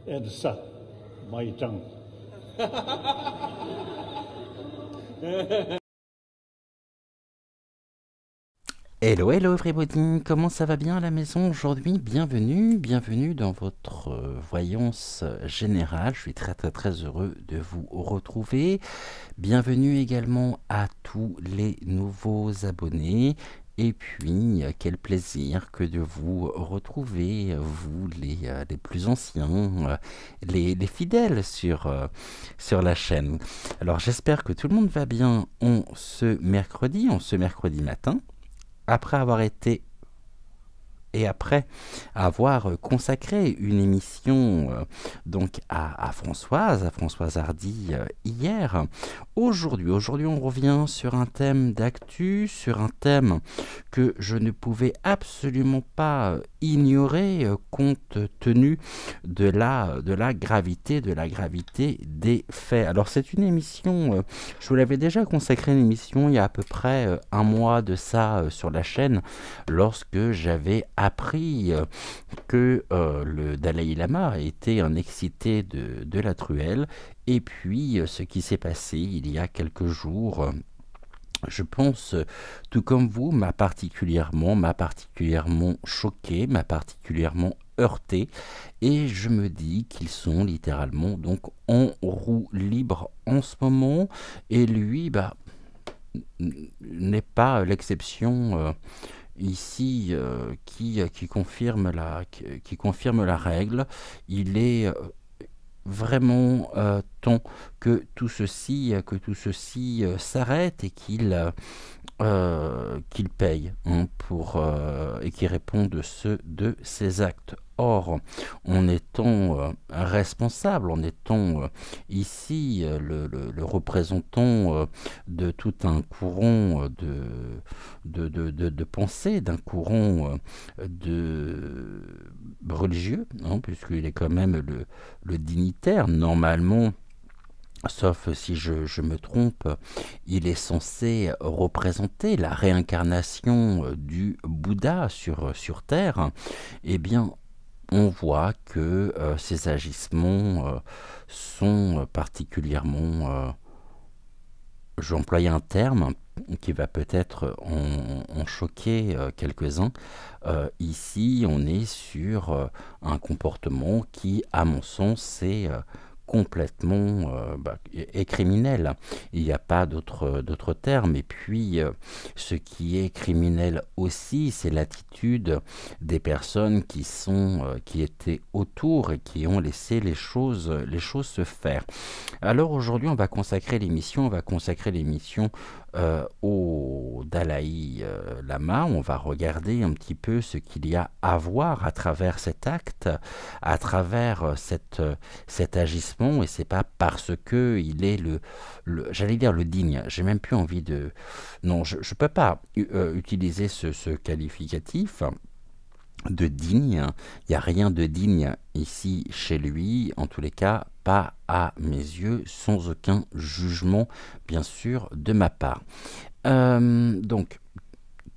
Edsa, Maitang. Hello, hello everybody, comment ça va bien à la maison aujourd'hui? Bienvenue dans votre voyance générale. Je suis très heureux de vous retrouver. Bienvenue également à tous les nouveaux abonnés. Et puis, quel plaisir que de vous retrouver, vous les plus anciens, les fidèles sur la chaîne. Alors j'espère que tout le monde va bien en ce mercredi matin. Après avoir été et après avoir consacré une émission donc à Françoise Hardy hier, aujourd'hui on revient sur un thème d'actu, sur un thème que je ne pouvais absolument pas ignorer compte tenu de la gravité des faits. Alors c'est une émission, je vous l'avais déjà consacré une émission il y a à peu près un mois de ça sur la chaîne, lorsque j'avais appris que le Dalai Lama était un excité de la truelle. Et puis ce qui s'est passé il y a quelques jours, je pense, tout comme vous, m'a particulièrement choqué, m'a particulièrement heurté, et je me dis qu'ils sont littéralement donc en roue libre en ce moment, et lui n'est pas l'exception ici qui confirme la règle. Il est vraiment temps que tout ceci s'arrête et qu'il paye pour et qu'il réponde de ses actes. Or, en étant responsable, en étant ici le représentant de tout un courant de pensée, d'un courant religieux, puisqu'il est quand même le dignitaire, normalement, sauf si je me trompe, il est censé représenter la réincarnation du Bouddha sur Terre. Eh bien, on voit que ces agissements sont particulièrement... J'emploie un terme qui va peut-être en choquer quelques-uns. Ici, on est sur un comportement qui, à mon sens, est complètement est criminel. Il n'y a pas d'autre terme. Et puis, ce qui est criminel aussi, c'est l'attitude des personnes qui étaient autour et qui ont laissé les choses se faire. Alors aujourd'hui, on va consacrer l'émission au Dalai Lama. On va regarder un petit peu ce qu'il y a à voir à travers cet acte, à travers cet agissement. Et c'est pas parce que il est j'allais dire le digne. J'ai même plus envie de... Non, je peux pas utiliser ce qualificatif de digne. Il n'y a rien de digne ici chez lui, en tous les cas pas à mes yeux, sans aucun jugement bien sûr de ma part. Donc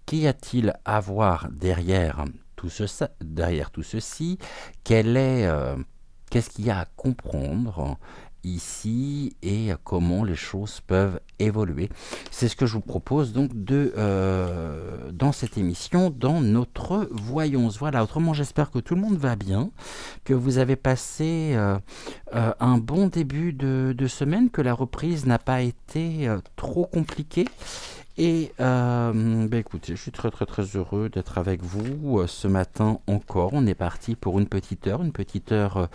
qu'y a-t-il à voir derrière tout ceci? Qu'est-ce qu'il y a à comprendre ici et comment les choses peuvent évoluer? C'est ce que je vous propose donc dans cette émission, dans notre voyance. Voilà, autrement j'espère que tout le monde va bien, que vous avez passé un bon début de semaine, que la reprise n'a pas été trop compliquée. Et écoutez, je suis très heureux d'être avec vous ce matin encore. On est parti pour une petite heure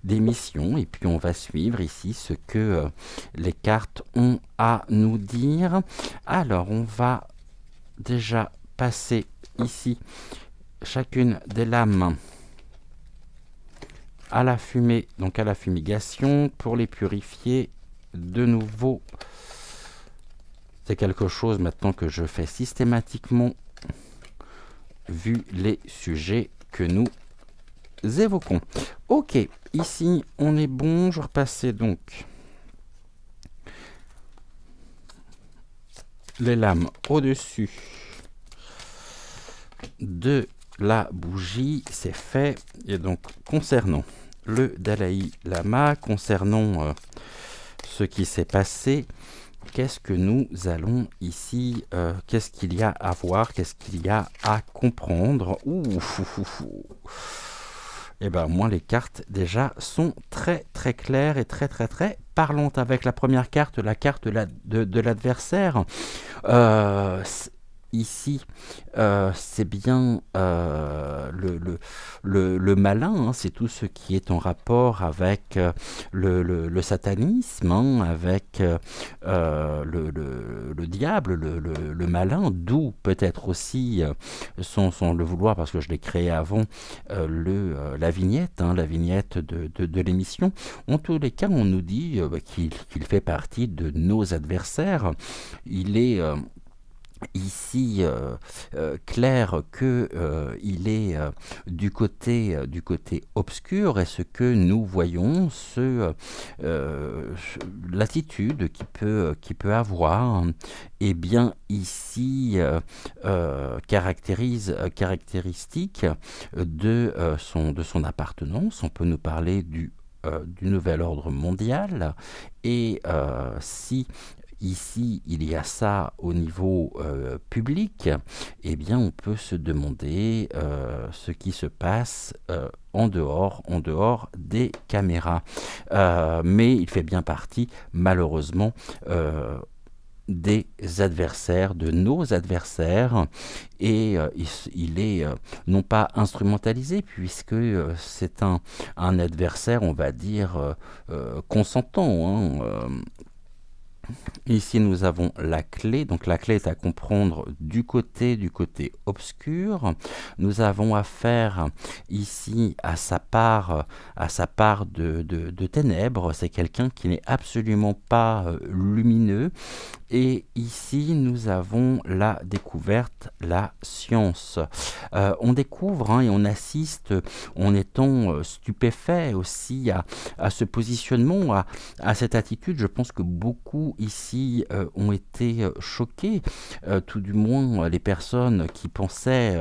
d'émission, et puis on va suivre ici ce que les cartes ont à nous dire. Alors, on va déjà passer ici chacune des lames à la fumée, donc à la fumigation, pour les purifier de nouveau. C'est quelque chose maintenant que je fais systématiquement vu les sujets que nous évoquons. Ok, ici on est bon, je repassais donc les lames au-dessus de la bougie, c'est fait. Et donc concernant le Dalai Lama, concernant ce qui s'est passé, qu'est-ce que nous allons ici, qu'est-ce qu'il y a à voir, qu'est-ce qu'il y a à comprendre. Et ben moi les cartes déjà sont très très claires et très très très parlantes. Avec la première carte, la carte de l'adversaire. Ici, c'est bien le malin, hein, c'est tout ce qui est en rapport avec le satanisme, hein, avec le diable, le malin, d'où peut-être aussi, sans le vouloir, parce que je l'ai créé avant, la vignette, hein, la vignette de l'émission. En tous les cas, on nous dit qu'il fait partie de nos adversaires. Il est ici clair que il est du côté obscur, et ce que nous voyons, l'attitude qu'il peut avoir, et bien ici caractéristique de son appartenance. On peut nous parler du nouvel ordre mondial, et si ici, il y a ça au niveau public, eh bien, on peut se demander ce qui se passe en dehors des caméras. Mais il fait bien partie, malheureusement, des adversaires, de nos adversaires, et il est non pas instrumentalisé, puisque c'est un adversaire, on va dire, consentant, hein, ici, nous avons la clé. Donc, la clé est à comprendre du côté obscur. Nous avons affaire ici à sa part de ténèbres. C'est quelqu'un qui n'est absolument pas lumineux. Et ici, nous avons la découverte, la science. On découvre, hein, et on assiste en étant stupéfait aussi à ce positionnement, à cette attitude. Je pense que beaucoup ici ont été choqués, tout du moins les personnes qui pensaient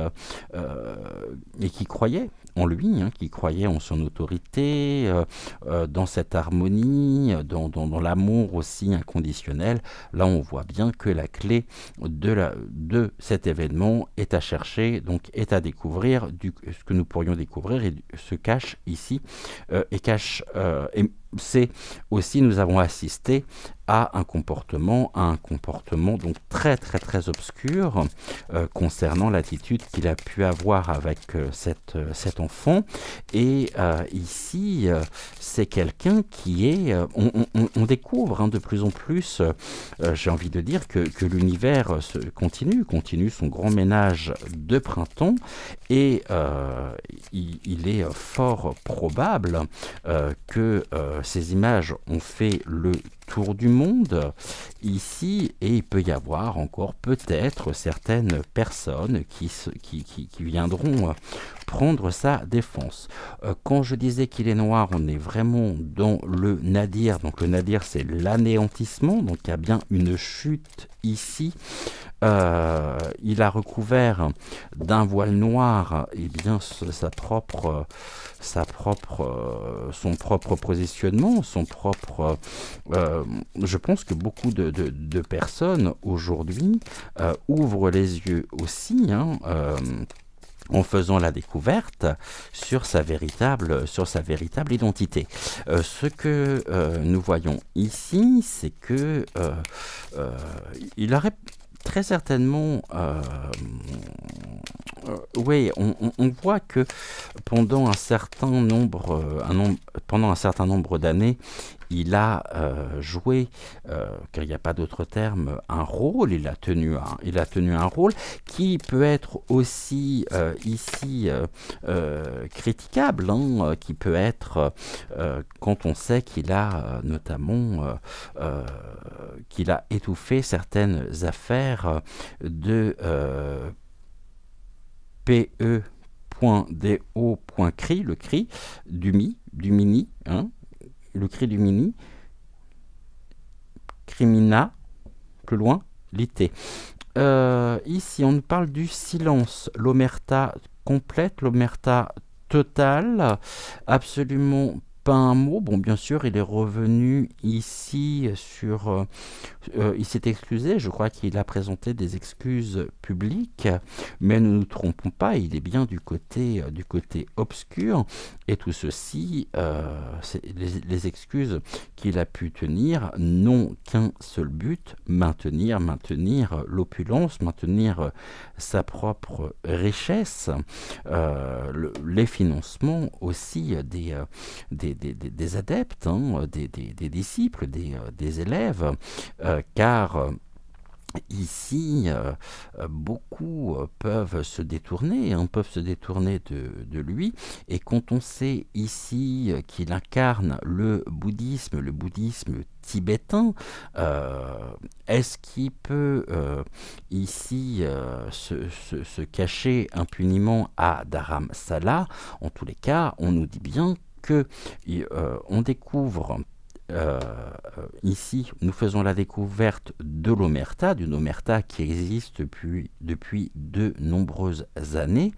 et qui croyaient en lui, hein, qui croyaient en son autorité, dans cette harmonie, dans l'amour aussi inconditionnel. Là, on voit bien que la clé de cet événement est à chercher, donc est à découvrir, ce que nous pourrions découvrir, et se cache ici, et c'est aussi, nous avons assisté à un comportement donc très très très obscur concernant l'attitude qu'il a pu avoir avec cet enfant. Et ici, c'est quelqu'un qui est, on découvre, hein, de plus en plus, j'ai envie de dire que l'univers continue son grand ménage de printemps, et il est fort probable que ces images ont fait le tour du monde ici, et il peut y avoir encore peut-être certaines personnes qui viendront prendre sa défense. Quand je disais qu'il est noir, on est vraiment dans le nadir. Donc le nadir, c'est l'anéantissement, donc il y a bien une chute ici. Il a recouvert d'un voile noir, et bien son propre positionnement, je pense que beaucoup de personnes aujourd'hui ouvrent les yeux aussi, hein, en faisant la découverte sur sa véritable identité. Ce que nous voyons ici, c'est que il aurait très certainement, oui, on voit que pendant un certain nombre d'années, il a joué, car il n'y a pas d'autre terme, un rôle. Il a tenu un rôle qui peut être aussi ici critiquable, hein, qui peut être quand on sait qu'il a notamment qu'il a étouffé certaines affaires de PE .do.cri, le cri du mini, hein, le cri du mini, crimina, plus loin, lité. Ici, on nous parle du silence, l'omerta complète, l'omerta totale, absolument pas un mot. Bon, bien sûr, il est revenu ici sur... il s'est excusé, je crois qu'il a présenté des excuses publiques, mais ne nous trompons pas, il est bien du côté obscur, et tout ceci, les excuses qu'il a pu tenir n'ont qu'un seul but, maintenir l'opulence, maintenir sa propre richesse, les financements aussi des adeptes, hein, des disciples, des élèves, car ici, beaucoup peuvent se détourner, de lui, et quand on sait ici qu'il incarne le bouddhisme tibétain, est-ce qu'il peut ici se cacher impuniment à Dharamsala? En tous les cas, on nous dit bien que on découvre ici, nous faisons la découverte de l'omerta, d'une omerta qui existe depuis de nombreuses années,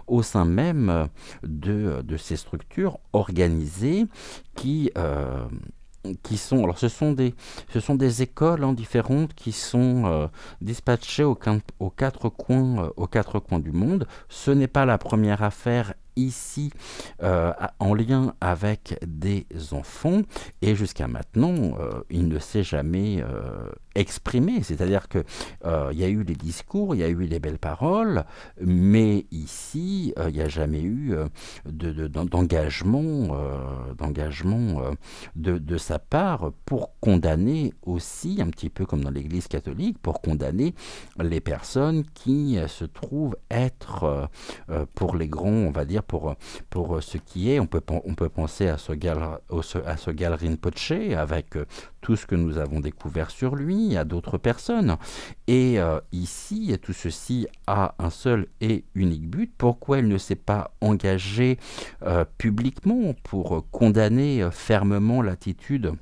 au sein même de ces structures organisées qui sont, alors ce sont des écoles, hein, différentes, qui sont dispatchées aux quatre coins du monde. Ce n'est pas la première affaire ici en lien avec des enfants, et jusqu'à maintenant il ne s'est jamais exprimé, c'est-à-dire que il y a eu les discours, il y a eu les belles paroles, mais ici il n'y a jamais eu d'engagement de sa part pour condamner aussi, un petit peu comme dans l'Église catholique, pour condamner les personnes qui se trouvent être pour les grands, on va dire, pour ce qui est, on peut penser à Sogyal Rinpoche, avec tout ce que nous avons découvert sur lui, à d'autres personnes. Et ici, tout ceci a un seul et unique but. Pourquoi il ne s'est pas engagé publiquement pour condamner fermement l'attitude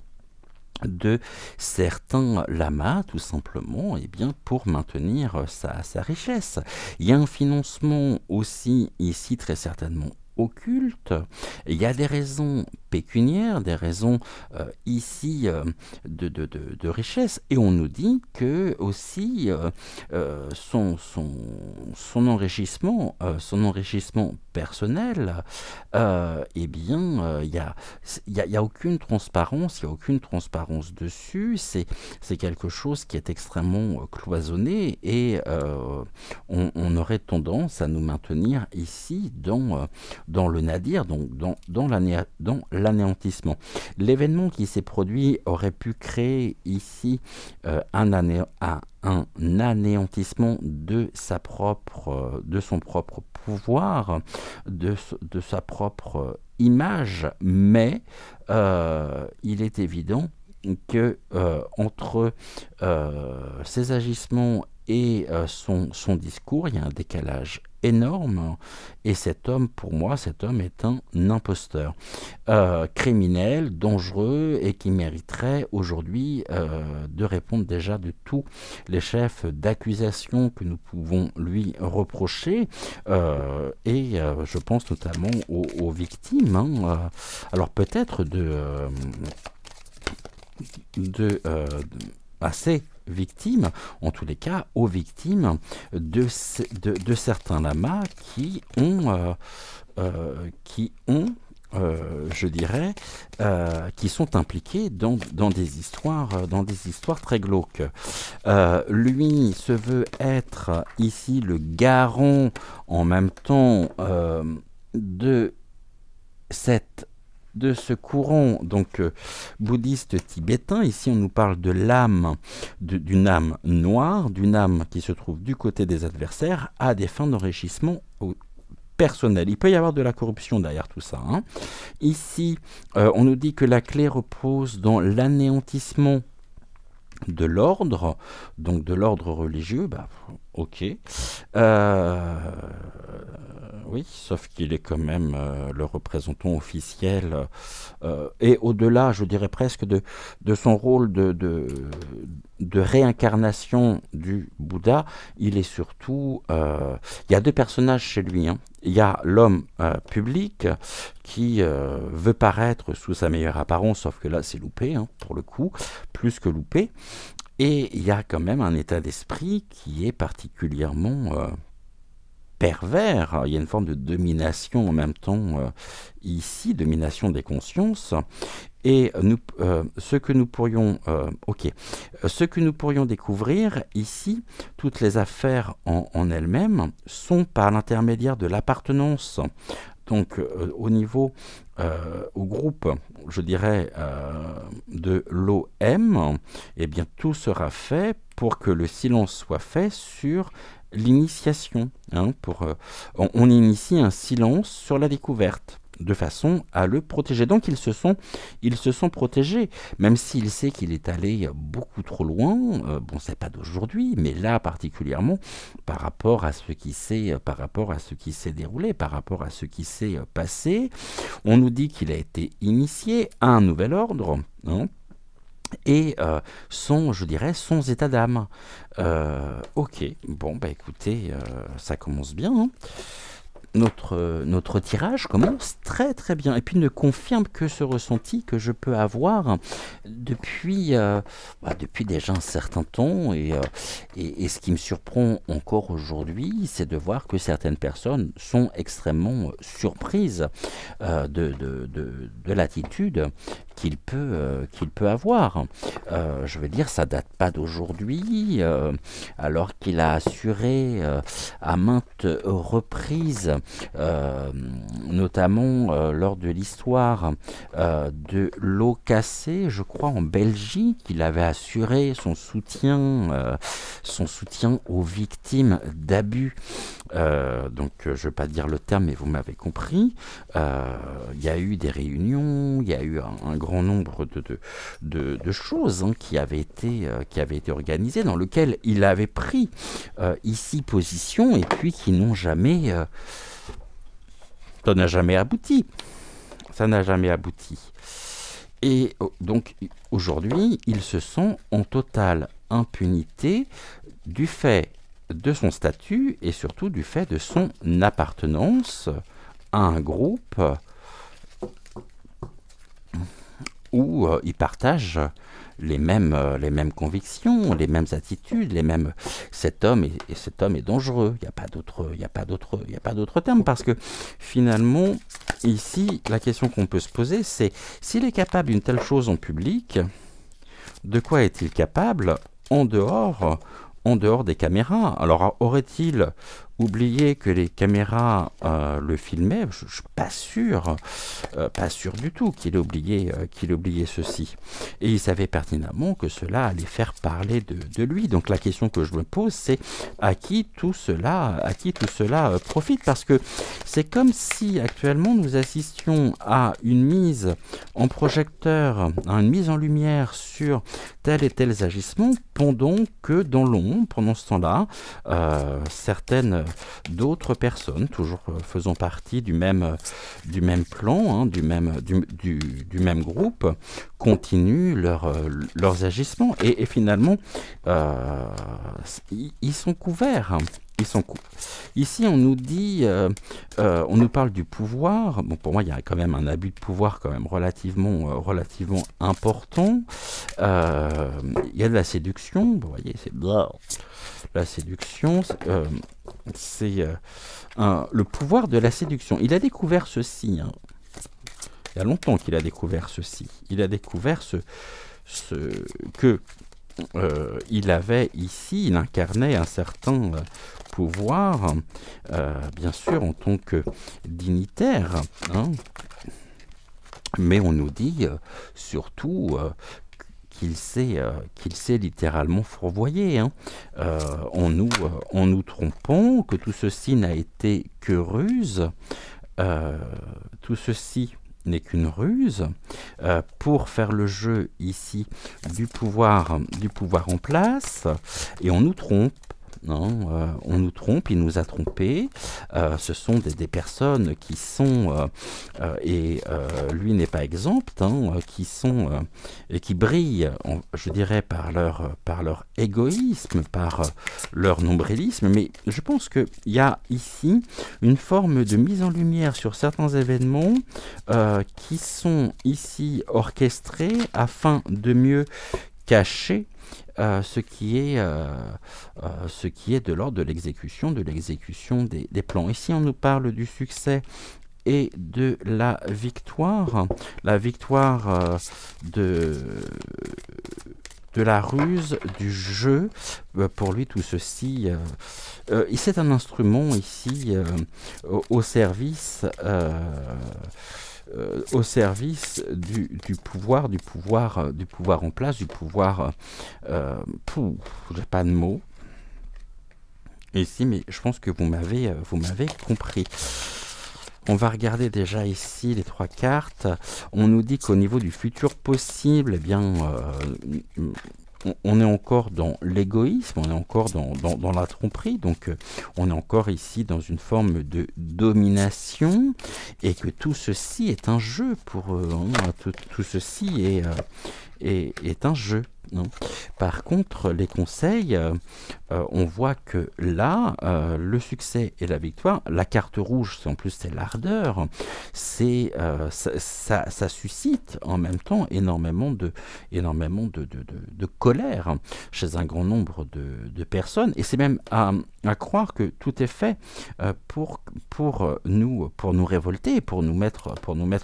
de certains lamas, tout simplement, et bien pour maintenir sa richesse. Il y a un financement aussi ici très certainement occulte. Il y a des raisons pécuniaires, des raisons ici de richesse, et on nous dit que aussi son enrichissement personnel, eh bien il y a aucune transparence, dessus. C'est quelque chose qui est extrêmement cloisonné, et on aurait tendance à nous maintenir ici dans le nadir, donc dans l'anéantissement. L'événement qui s'est produit aurait pu créer ici un anéantissement de son propre pouvoir, de sa propre image, mais il est évident que entre ses agissements et son discours, il y a un décalage énorme, et cet homme est un imposteur, criminel, dangereux, et qui mériterait aujourd'hui de répondre déjà de tous les chefs d'accusation que nous pouvons lui reprocher, et je pense notamment aux victimes, hein, alors peut-être assez victimes, en tous les cas aux victimes de certains lamas qui sont impliqués dans des histoires très glauques. Lui se veut être ici le garant en même temps de ce courant donc bouddhiste tibétain. Ici on nous parle de l'âme, d'une âme noire, d'une âme qui se trouve du côté des adversaires à des fins d'enrichissement personnel. Il peut y avoir de la corruption derrière tout ça, hein. Ici on nous dit que la clé repose dans l'anéantissement de l'ordre, donc de l'ordre religieux. ok. Oui, sauf qu'il est quand même le représentant officiel. Et au-delà, je dirais presque, de son rôle de réincarnation du Bouddha, il est surtout... il y a deux personnages chez lui, hein. Il y a l'homme public qui veut paraître sous sa meilleure apparence, sauf que là c'est loupé, hein, pour le coup, plus que loupé. Et il y a quand même un état d'esprit qui est particulièrement pervers. Il y a une forme de domination en même temps ici, domination des consciences. Et ce que nous pourrions, ce que nous pourrions découvrir ici, toutes les affaires en elles-mêmes sont par l'intermédiaire de l'appartenance. Donc au niveau, au groupe, je dirais, de l'OM, eh bien tout sera fait pour que le silence soit fait sur l'initiation. Hein, on initie un silence sur la découverte, de façon à le protéger. Donc ils se sont protégés, même s'il sait qu'il est allé beaucoup trop loin. Bon, c'est pas d'aujourd'hui, mais là particulièrement par rapport à ce qui s'est, déroulé, par rapport à ce qui s'est passé. On nous dit qu'il a été initié à un nouvel ordre, hein, et son état d'âme. Ok, bon, bah écoutez, ça commence bien, hein. Notre tirage commence très très bien et puis ne confirme que ce ressenti que je peux avoir depuis déjà un certain temps et ce qui me surprend encore aujourd'hui, c'est de voir que certaines personnes sont extrêmement surprises de l'attitude qu'il peut avoir. Je veux dire, ça date pas d'aujourd'hui, alors qu'il a assuré à maintes reprises, notamment lors de l'histoire de l'eau cassée, je crois en Belgique, il avait assuré son soutien aux victimes d'abus. Donc je ne vais pas dire le terme, mais vous m'avez compris. Il y a eu des réunions, il y a eu un grand nombre de choses, hein, qui avaient été organisées, dans lesquelles il avait pris ici position, et puis qui n'ont jamais... ça n'a jamais abouti. Ça n'a jamais abouti. Et donc aujourd'hui, il se sent en totale impunité du fait de son statut et surtout du fait de son appartenance à un groupe où il partage les mêmes convictions, les mêmes attitudes, cet homme est dangereux. Il n'y a pas d'autre terme, parce que finalement ici la question qu'on peut se poser, c'est s'il est capable d'une telle chose en public, de quoi est-il capable en dehors des caméras? Alors aurait-il oublié que les caméras le filmaient? Je ne suis pas sûr du tout qu'il ait oublié ceci. Et il savait pertinemment que cela allait faire parler de lui. Donc la question que je me pose, c'est à qui tout cela profite? Parce que c'est comme si actuellement nous assistions à une mise en projecteur, à une mise en lumière sur tel et tel agissement, pendant que dans l'ombre, pendant ce temps-là, certaines d'autres personnes, toujours faisant partie du même plan, hein, du même groupe, continuent leurs agissements et finalement ils sont couverts. Ici, on nous dit, on nous parle du pouvoir. Bon, pour moi, il y a quand même un abus de pouvoir quand même relativement important. Il y a de la séduction. Vous voyez, c'est la séduction. C'est le pouvoir de la séduction. Il a découvert ceci. Hein. Il y a longtemps qu'il a découvert ceci. Il a découvert que il avait ici, il incarnait un certain pouvoir, bien sûr en tant que dignitaire, hein, mais on nous dit surtout qu'il s'est littéralement fourvoyé, hein, en nous trompant, que tout ceci n'a été que ruse, tout ceci n'est qu'une ruse pour faire le jeu ici du pouvoir en place, et on nous trompe. On nous trompe, il nous a trompés. Ce sont des personnes qui sont, et lui n'est pas exempt, qui sont et qui brillent, je dirais, par leur égoïsme, par leur nombrilisme. Mais je pense qu'il y a ici une forme de mise en lumière sur certains événements qui sont ici orchestrés afin de mieux cacher ce qui est de l'ordre de l'exécution des plans. Ici, on nous parle du succès et de la victoire de la ruse, du jeu. Pour lui, tout ceci, c'est un instrument ici au service du pouvoir en place, du pouvoir, j'ai pas de mots ici, mais je pense que vous m'avez compris. On va regarder déjà ici les 3 cartes. On nous dit qu'au niveau du futur possible, eh bien, on est encore dans l'égoïsme, on est encore dans la tromperie, donc on est encore ici dans une forme de domination, et que tout ceci est un jeu pour eux. Tout ceci est un jeu. Par contre, les conseils, on voit que là, le succès et la victoire, la carte rouge, en plus c'est l'ardeur, ça suscite en même temps énormément de colère chez un grand nombre de personnes, et c'est même à croire que tout est fait pour nous révolter, pour nous mettre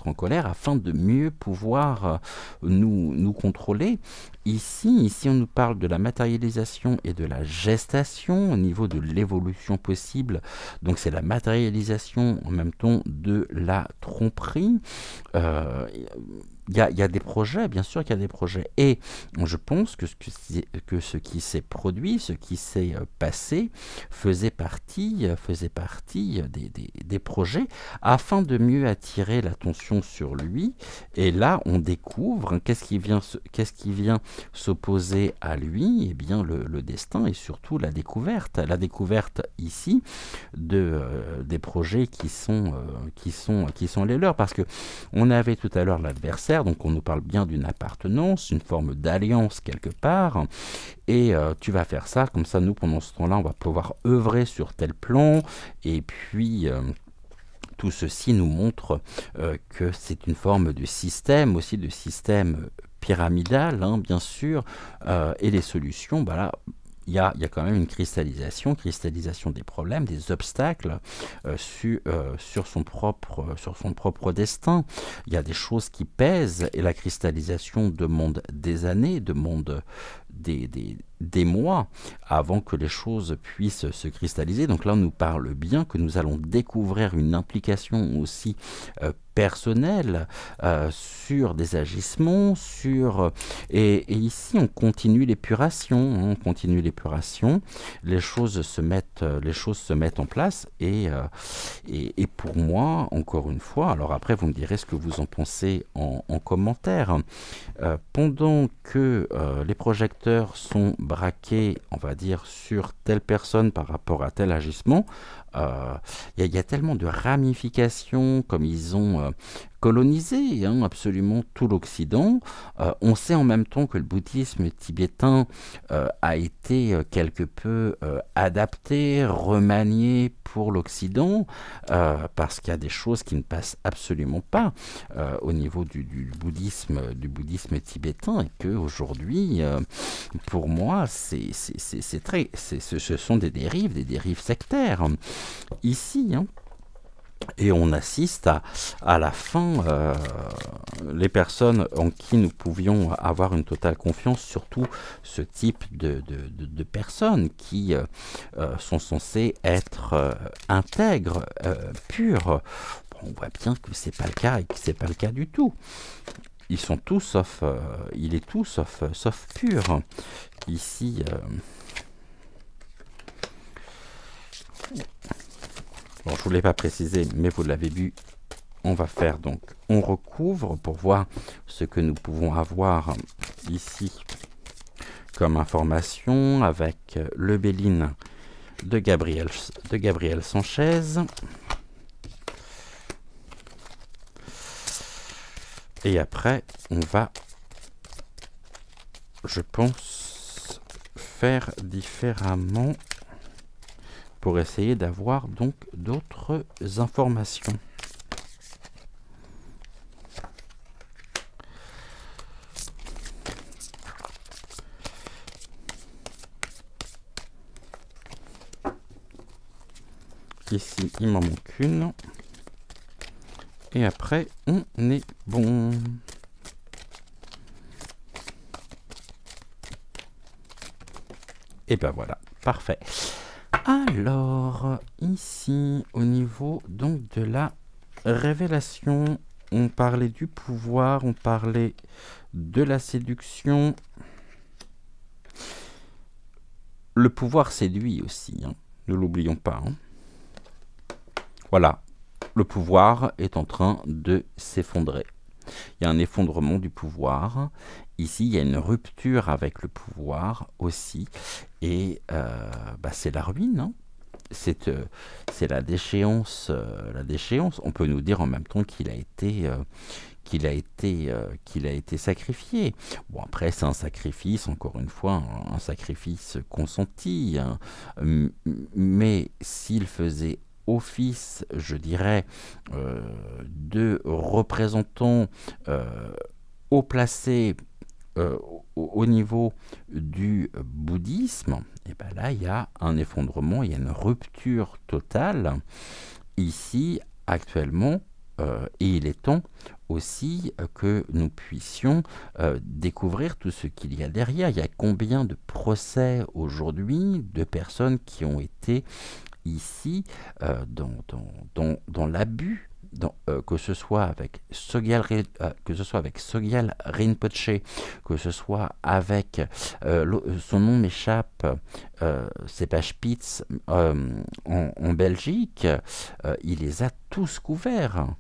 en colère, afin de mieux pouvoir nous contrôler. Ici, on nous parle de la matérialisation et de la gestation au niveau de l'évolution possible. Donc, c'est la matérialisation en même temps de la tromperie. Il y a des projets, bien sûr qu'il y a des projets. Et je pense que ce qui s'est produit, ce qui s'est passé, faisait partie des projets afin de mieux attirer l'attention sur lui. Et là, on découvre qu'est-ce qui vient s'opposer à lui. Eh bien, le destin et surtout la découverte. La découverte ici des projets qui sont les leurs. Parce que on avait tout à l'heure l'adversaire. Donc on nous parle bien d'une appartenance, une forme d'alliance quelque part, et tu vas faire ça, comme ça nous pendant ce temps-là on va pouvoir œuvrer sur tel plan, et puis tout ceci nous montre que c'est une forme de système, aussi de système pyramidal, bien sûr, et les solutions, là, il y a quand même une cristallisation des problèmes, des obstacles sur son propre destin. Il y a des choses qui pèsent, et la cristallisation demande des années, demande des mois avant que les choses puissent se cristalliser. Donc là, on nous parle bien que nous allons découvrir une implication aussi personnelle sur des agissements, et ici on continue l'épuration, les choses se mettent en place, et pour moi, encore une fois, alors après vous me direz ce que vous en pensez en commentaire, pendant que les projecteurs sont braqués, on va dire, sur telle personne par rapport à tel agissement, il y a tellement de ramifications, comme ils ont colonisé absolument tout l'Occident. On sait en même temps que le bouddhisme tibétain a été quelque peu adapté, remanié pour l'Occident, parce qu'il y a des choses qui ne passent absolument pas au niveau du bouddhisme tibétain, et que aujourd'hui, pour moi, ce sont des dérives sectaires ici, et on assiste à la fin, les personnes en qui nous pouvions avoir une totale confiance, surtout ce type de personnes qui sont censées être intègres, pures. On voit bien que c'est pas le cas, et que c'est pas le cas du tout. Ils sont tous sauf, il est tout sauf pur. Ici, bon, je ne vous l'ai pas précisé, mais vous l'avez vu. On va faire donc, on recouvre pour voir ce que nous pouvons avoir ici comme information avec le Béline de Gabriel Sanchez. Et après, on va, je pense, faire différemment pour essayer d'avoir donc d'autres informations. Ici, il m'en manque une. Et après, on est bon. Et ben voilà, parfait. Alors, ici, au niveau donc de la révélation, on parlait du pouvoir, on parlait de la séduction. Le pouvoir séduit aussi, hein, ne l'oublions pas. Hein. Voilà, le pouvoir est en train de s'effondrer. Il y a un effondrement du pouvoir. Ici, il y a une rupture avec le pouvoir aussi. Et c'est la ruine. Hein. C'est la déchéance. On peut nous dire en même temps qu'il a été sacrifié. Bon, après, c'est un sacrifice, encore une fois, un sacrifice consenti. Hein. Mais s'il faisait office, je dirais, de représentant haut placé au niveau du bouddhisme, et ben là, il y a un effondrement, il y a une rupture totale ici, actuellement, et il est temps aussi que nous puissions découvrir tout ce qu'il y a derrière. Il y a combien de procès aujourd'hui de personnes qui ont été ici dans l'abus, que ce soit avec Sogyal Rinpoche, que ce soit avec son nom m'échappe, c'est pas Spitz en Belgique, il les a tous couverts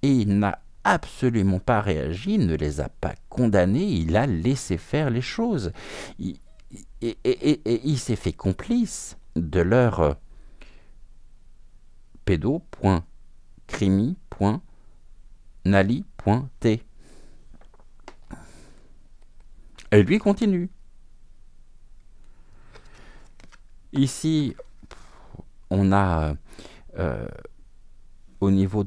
et il n'a absolument pas réagi, il ne les a pas condamnés, il a laissé faire les choses. Et il s'est fait complice de leur pédo.crimi.nali.t. Et lui continue. Ici, on a au niveau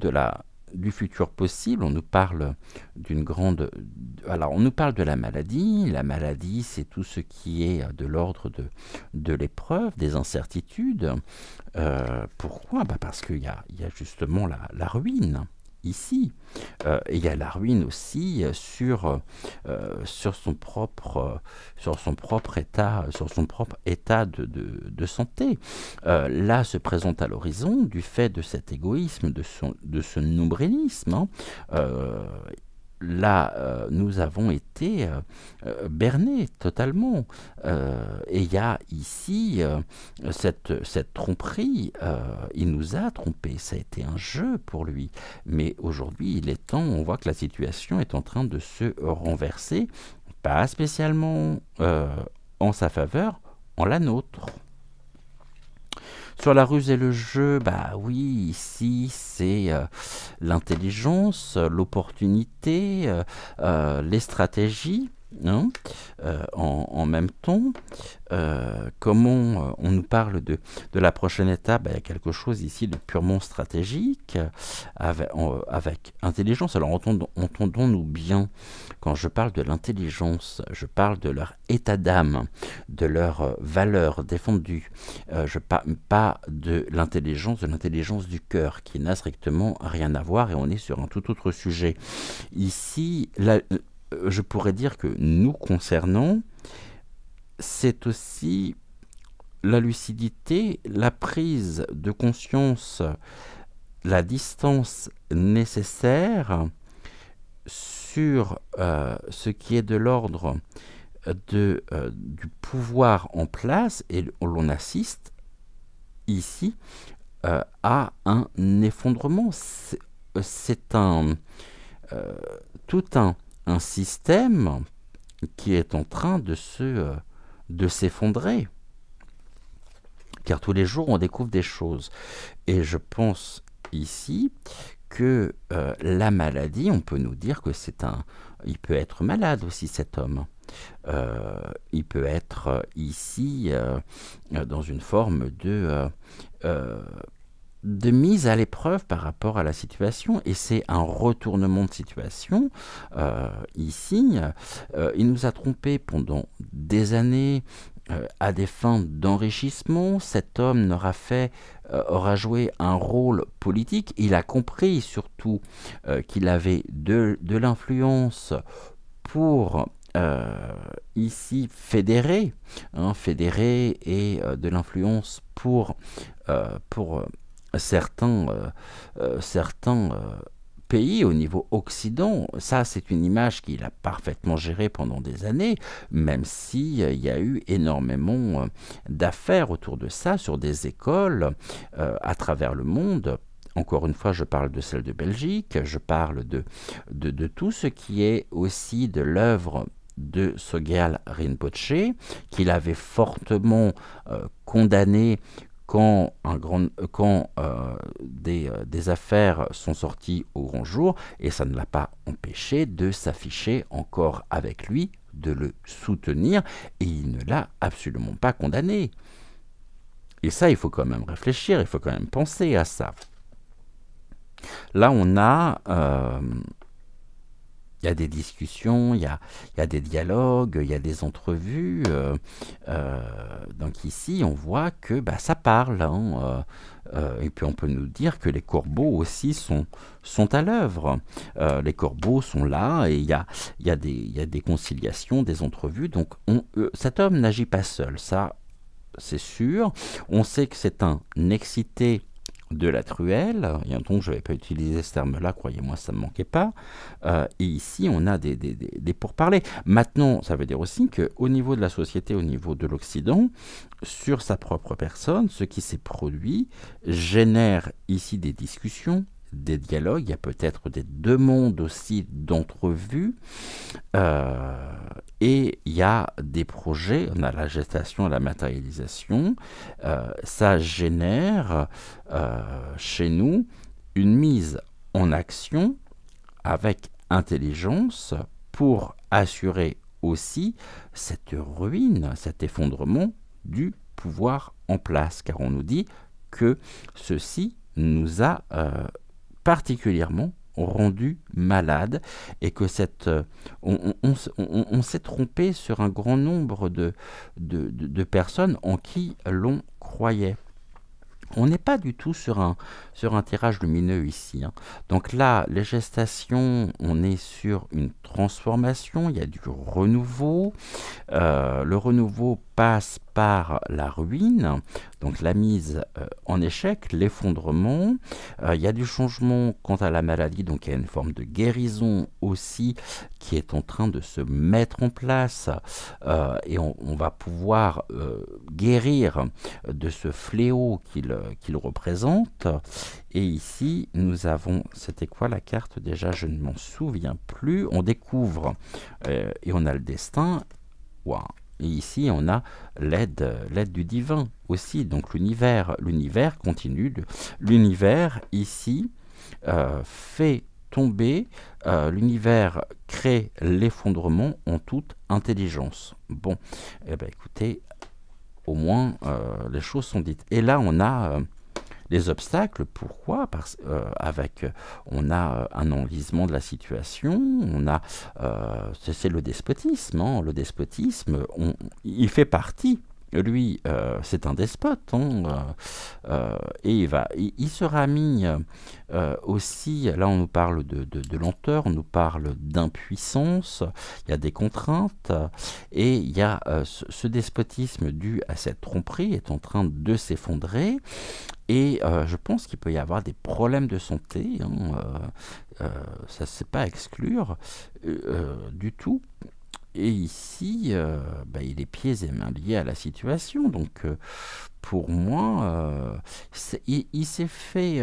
du futur possible, on nous parle d'une grande... Alors, on nous parle de la maladie. La maladie, c'est tout ce qui est de l'ordre de l'épreuve, des incertitudes. Pourquoi ? Parce qu'il y a justement la ruine ici. Et il y a la ruine aussi sur son propre état de santé. Là se présente à l'horizon, du fait de cet égoïsme, de ce nombrilisme, hein, là, nous avons été bernés totalement. Et il y a ici cette tromperie. Il nous a trompés. Ça a été un jeu pour lui. Mais aujourd'hui, il est temps. On voit que la situation est en train de se renverser. Pas spécialement en sa faveur, en la nôtre. Sur la ruse et le jeu, oui, ici, c'est l'intelligence, l'opportunité, les stratégies, hein, en même temps. Comment on nous parle de la prochaine étape, il y a quelque chose ici de purement stratégique, avec intelligence. Alors entendons-nous bien, quand je parle de l'intelligence, je parle de leur état d'âme, de leurs valeurs défendues. Je parle pas de l'intelligence du cœur, qui n'a strictement rien à voir, et on est sur un tout autre sujet. Ici, je pourrais dire que nous concernant, c'est aussi la lucidité, la prise de conscience, la distance nécessaire sur ce qui est de l'ordre du pouvoir en place, et l'on assiste ici à un effondrement. C'est tout un système qui est en train de s'effondrer, car tous les jours on découvre des choses. Et je pense ici que la maladie, on peut nous dire que il peut être malade aussi cet homme. Il peut être ici dans une forme de mise à l'épreuve par rapport à la situation, et c'est un retournement de situation. Ici, il nous a trompés pendant des années à des fins d'enrichissement. Cet homme aura joué un rôle politique. Il a compris surtout qu'il avait de l'influence pour ici fédérer, fédérer et de l'influence pour certains pays au niveau Occident. Ça, c'est une image qu'il a parfaitement gérée pendant des années, même s'il y a eu énormément d'affaires autour de ça, sur des écoles à travers le monde. Encore une fois, je parle de celle de Belgique, je parle de tout ce qui est aussi de l'œuvre de Sogyal Rinpoche, qu'il avait fortement condamné quand des affaires sont sorties au grand jour, et ça ne l'a pas empêché de s'afficher encore avec lui, de le soutenir, et il ne l'a absolument pas condamné. Et ça, il faut quand même réfléchir, il faut quand même penser à ça. Là, il y a des discussions, il y a des dialogues, il y a des entrevues. Donc ici, on voit que ça parle. Et puis on peut nous dire que les corbeaux aussi sont à l'œuvre. Les corbeaux sont là, et il y a des conciliations, des entrevues. Donc cet homme n'agit pas seul, ça c'est sûr. On sait que c'est un excité de la truelle, et donc je n'avais pas utilisé ce terme-là, croyez-moi, ça ne me manquait pas. Et ici, on a des pourparlers. Maintenant, ça veut dire aussi qu'au niveau de la société, au niveau de l'Occident, sur sa propre personne, ce qui s'est produit génère ici des discussions, des dialogues, il y a peut-être des demandes aussi d'entrevues, et il y a des projets, on a la gestation et la matérialisation, ça génère chez nous une mise en action avec intelligence pour assurer aussi cette ruine, cet effondrement du pouvoir en place, car on nous dit que ceci nous a particulièrement rendu malade, et que on s'est trompé sur un grand nombre de personnes en qui l'on croyait. On n'est pas du tout sur un tirage lumineux ici. Donc là, les gestations, on est sur une transformation, il y a du renouveau. Le renouveau passe par la ruine, donc la mise en échec, l'effondrement. Il y a du changement quant à la maladie, donc il y a une forme de guérison aussi qui est en train de se mettre en place, et on va pouvoir guérir de ce fléau qu'il représente. Et ici, nous avons, c'était quoi la carte déjà? Je ne m'en souviens plus. On découvre et on a le destin. Wow. Et ici, on a l'aide du divin aussi. Donc l'univers continue. L'univers ici fait tomber, l'univers crée l'effondrement en toute intelligence. Bon, eh bien écoutez, au moins les choses sont dites. Et là, on a les obstacles. Pourquoi? On a un enlisement de la situation, c'est le despotisme. Le despotisme, il fait partie. Lui, c'est un despote, et il sera mis aussi, là on nous parle de lenteur, on nous parle d'impuissance, il y a des contraintes, et il y a ce despotisme dû à cette tromperie est en train de s'effondrer, et je pense qu'il peut y avoir des problèmes de santé, ça c'est pas à exclure du tout. Et ici, il est pieds et mains liés à la situation. Donc, pour moi, il s'est fait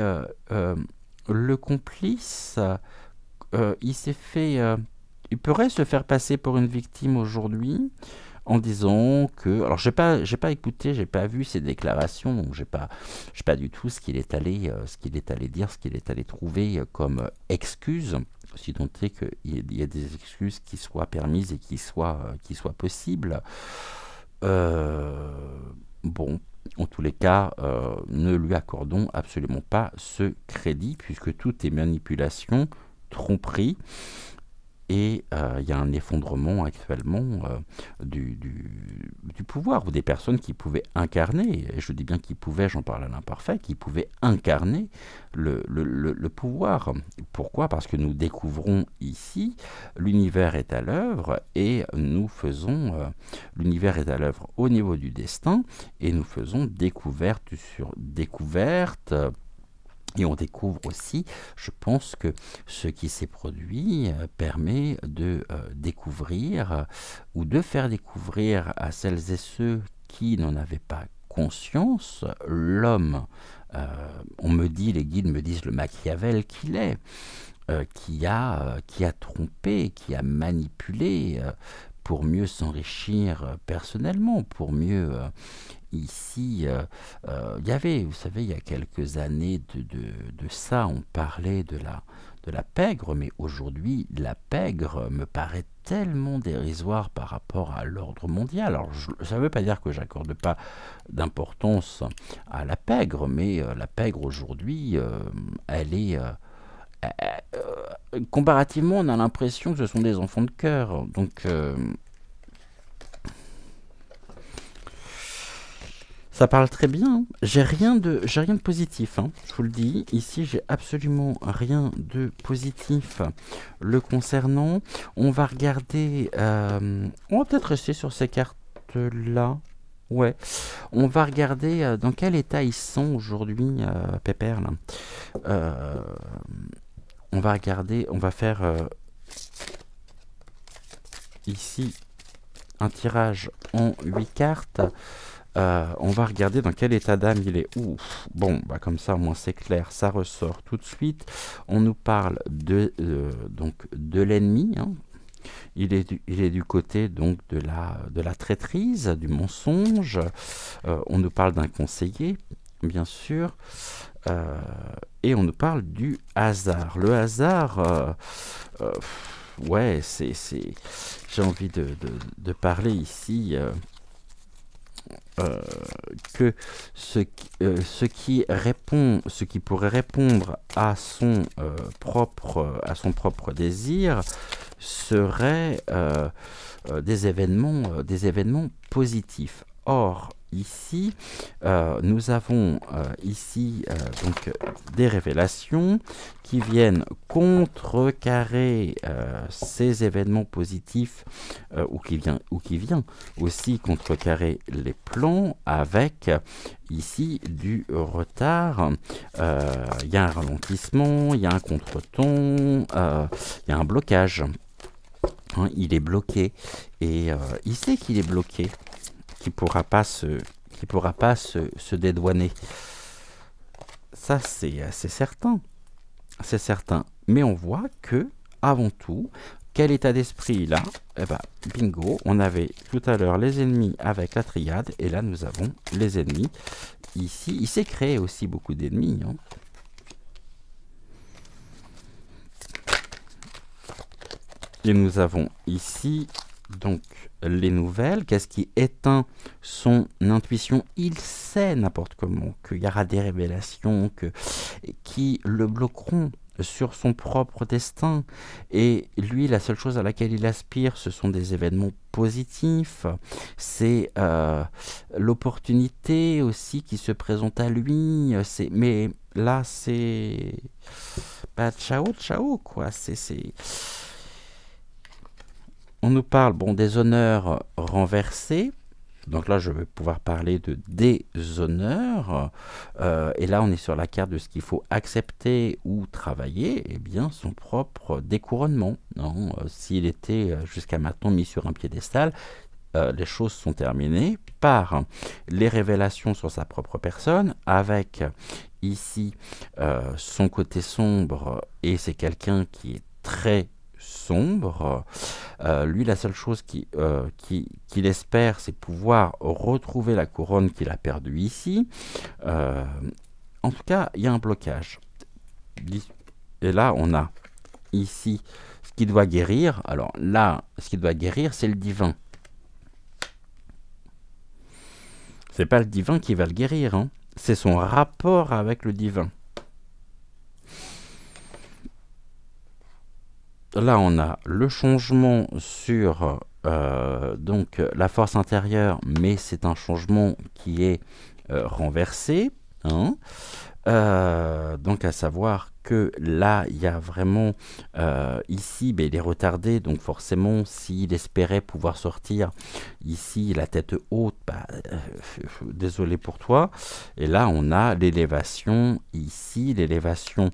le complice. Il pourrait se faire passer pour une victime aujourd'hui, en disant que, alors j'ai pas écouté, j'ai pas vu ses déclarations, donc je sais pas du tout ce qu'il est allé dire, ce qu'il est allé trouver comme excuse, si tant est qu'il y a des excuses qui soient permises et qui soient possibles. Euh, bon, en tous les cas, ne lui accordons absolument pas ce crédit, puisque tout est manipulation, tromperie, et il y a un effondrement actuellement du pouvoir, ou des personnes qui pouvaient incarner, et je dis bien qui pouvaient, j'en parle à l'imparfait, qui pouvaient incarner le pouvoir. Pourquoi? Parce que nous découvrons ici, l'univers est à l'œuvre, et nous faisons, l'univers est à l'œuvre au niveau du destin, et nous faisons découverte sur découverte. Et on découvre aussi, je pense que ce qui s'est produit permet de découvrir ou de faire découvrir à celles et ceux qui n'en avaient pas conscience l'homme. On me dit, les guides me disent le Machiavel qu'il est, qui a trompé, qui a manipulé pour mieux s'enrichir personnellement, pour mieux ici, il y avait, vous savez, il y a quelques années de ça, on parlait de la pègre, mais aujourd'hui, la pègre me paraît tellement dérisoire par rapport à l'ordre mondial. Alors, ça ne veut pas dire que j'accorde pas d'importance à la pègre, mais la pègre aujourd'hui, elle est... comparativement, on a l'impression que ce sont des enfants de cœur. Donc, ça parle très bien. Hein. J'ai rien de positif. Hein. Je vous le dis. Ici, j'ai absolument rien de positif le concernant. On va regarder. On va peut-être rester sur ces cartes-là. Ouais. On va regarder dans quel état ils sont aujourd'hui, Pépère. Là. On va regarder. On va faire ici un tirage en 8 cartes. On va regarder dans quel état d'âme il est. Ouf, bon, bah comme ça au moins c'est clair, ça ressort tout de suite. On nous parle donc de l'ennemi. Hein. Il est du côté donc de la traîtrise, du mensonge. On nous parle d'un conseiller, bien sûr. Et on nous parle du hasard. Le hasard, ouais, j'ai envie de parler ici. Que ce qui pourrait répondre à son propre désir serait des événements positifs. Or, ici, nous avons ici donc des révélations qui viennent contrecarrer ces événements positifs ou qui vient aussi contrecarrer les plans avec ici du retard. Il y a un ralentissement, il y a un contretemps, il y a un blocage. Hein, il est bloqué et il sait qu'il est bloqué. Qui pourra pas se dédouaner. Ça, c'est certain. C'est certain. Mais on voit que, avant tout, quel état d'esprit là? Eh ben, bingo, on avait tout à l'heure les ennemis avec la triade, et là, nous avons les ennemis. Ici, il s'est créé aussi beaucoup d'ennemis. Hein. Et nous avons ici... Donc, les nouvelles, qu'est-ce qui éteint son intuition? Il sait n'importe comment qu'il y aura des révélations qui le bloqueront sur son propre destin. Et lui, la seule chose à laquelle il aspire, ce sont des événements positifs. C'est l'opportunité aussi qui se présente à lui. Mais là, c'est... Bah, ciao, ciao, quoi. On nous parle des honneurs renversés. Donc là, je vais pouvoir parler de déshonneur. Et là, on est sur la carte de ce qu'il faut accepter ou travailler. Eh bien, son propre découronnement. S'il était jusqu'à maintenant mis sur un piédestal, les choses sont terminées par les révélations sur sa propre personne, avec ici son côté sombre, et c'est quelqu'un qui est très sombre. Lui, la seule chose qu'il espère, c'est pouvoir retrouver la couronne qu'il a perdue ici. En tout cas, il y a un blocage. Et là, on a ici ce qui doit guérir. Alors là, ce qui doit guérir, c'est le divin. C'est pas le divin qui va le guérir, hein. C'est son rapport avec le divin. Là, on a le changement sur donc la force intérieure, mais c'est un changement qui est renversé, hein. Donc à savoir que là il y a vraiment ici il est retardé, donc forcément s'il espérait pouvoir sortir ici la tête haute, désolé pour toi. Et là on a l'élévation ici, l'élévation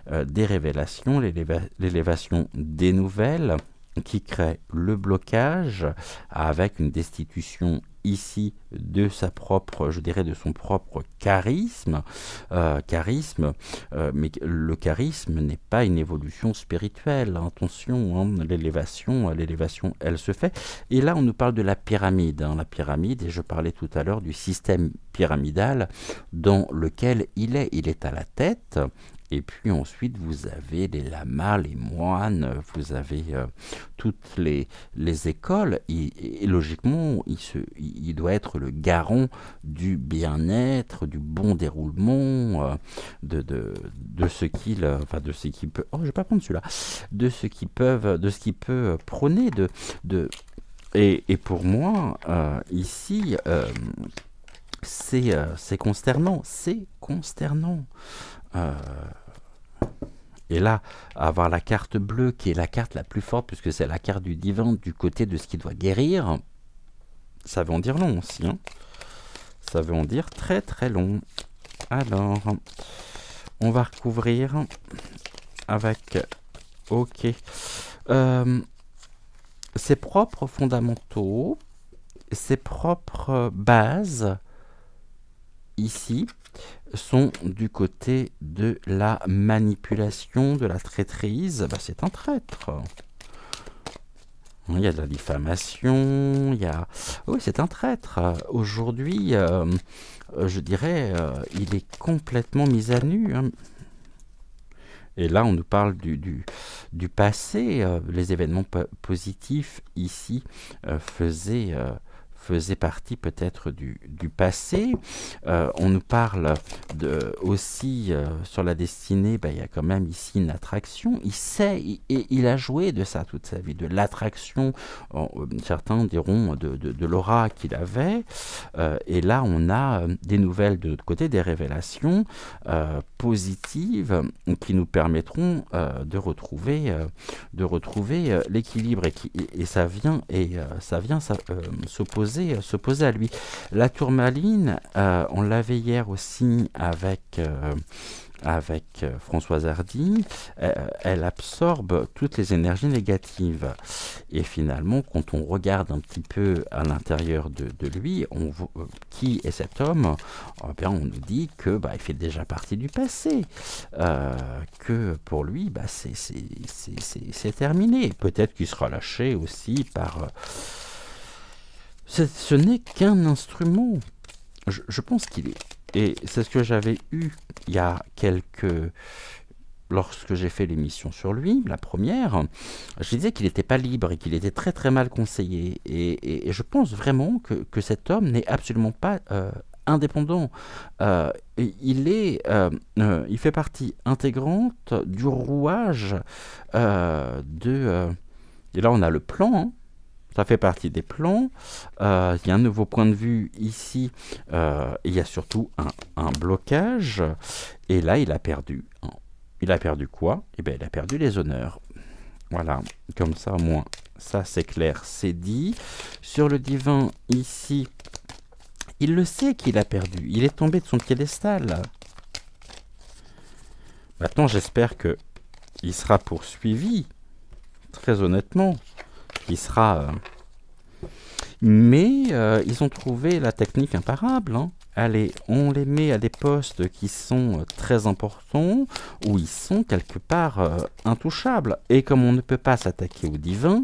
des révélations, l'élévation des nouvelles qui crée le blocage avec une destitution ici de sa propre, je dirais, de son propre charisme. Mais le charisme n'est pas une évolution spirituelle. Attention, hein, l'élévation, elle se fait. Et là, on nous parle de la pyramide. Hein, la pyramide, et je parlais tout à l'heure du système pyramidal dans lequel il est. Il est à la tête. Et puis ensuite, vous avez les lamas, les moines, vous avez toutes les écoles. Et logiquement, il doit être le garant du bien-être, du bon déroulement, de ce qu'il, enfin de ce qui peut. Oh, je vais pas prendre celui-là. De ce qui peut prôner. Et pour moi, ici, c'est consternant. C'est consternant. Et là, avoir la carte bleue, qui est la carte la plus forte, puisque c'est la carte du divin, du côté de ce qui doit guérir, ça veut en dire long aussi. Hein. Ça veut en dire très très long. Alors, on va recouvrir avec... Ok. Ses propres fondamentaux, ses propres bases, ici, sont du côté de la manipulation, de la traîtrise. C'est un traître. Il y a de la diffamation, il y a... Oui, c'est un traître. Aujourd'hui, je dirais, il est complètement mis à nu. Hein. Et là, on nous parle du passé. Les événements positifs, ici, faisaient partie peut-être du passé. On nous parle aussi sur la destinée, il y a quand même ici une attraction. Il sait, et il a joué de ça toute sa vie, de l'attraction, certains diront de l'aura qu'il avait. Et là, on a des nouvelles de l'autre côté, des révélations positives qui nous permettront de retrouver l'équilibre. Et ça vient s'opposer à lui. La tourmaline, on l'avait hier aussi avec Françoise Hardy, elle absorbe toutes les énergies négatives. Et finalement, quand on regarde un petit peu à l'intérieur de lui, qui est cet homme, on nous dit que il fait déjà partie du passé, que pour lui, c'est terminé. Peut-être qu'il sera lâché aussi par... Ce n'est qu'un instrument. Je pense qu'il est. Et c'est ce que j'avais eu il y a lorsque j'ai fait l'émission sur lui, la première, je disais qu'il n'était pas libre et qu'il était très très mal conseillé. Et je pense vraiment que cet homme n'est absolument pas indépendant. Il fait partie intégrante du rouage et là, on a le plan, hein. Ça fait partie des plans. Il y a un nouveau point de vue ici. Il y a surtout un blocage. Et là, il a perdu. Il a perdu quoi? Il a perdu les honneurs. Voilà. Comme ça, au moins, ça c'est clair, c'est dit. Sur le divin, ici, il le sait qu'il a perdu. Il est tombé de son piédestal. Maintenant, j'espère qu'il sera poursuivi. Très honnêtement. Il sera... Mais ils ont trouvé la technique imparable. Hein. allez, on les met à des postes qui sont très importants, où ils sont quelque part intouchables. Et comme on ne peut pas s'attaquer au divin,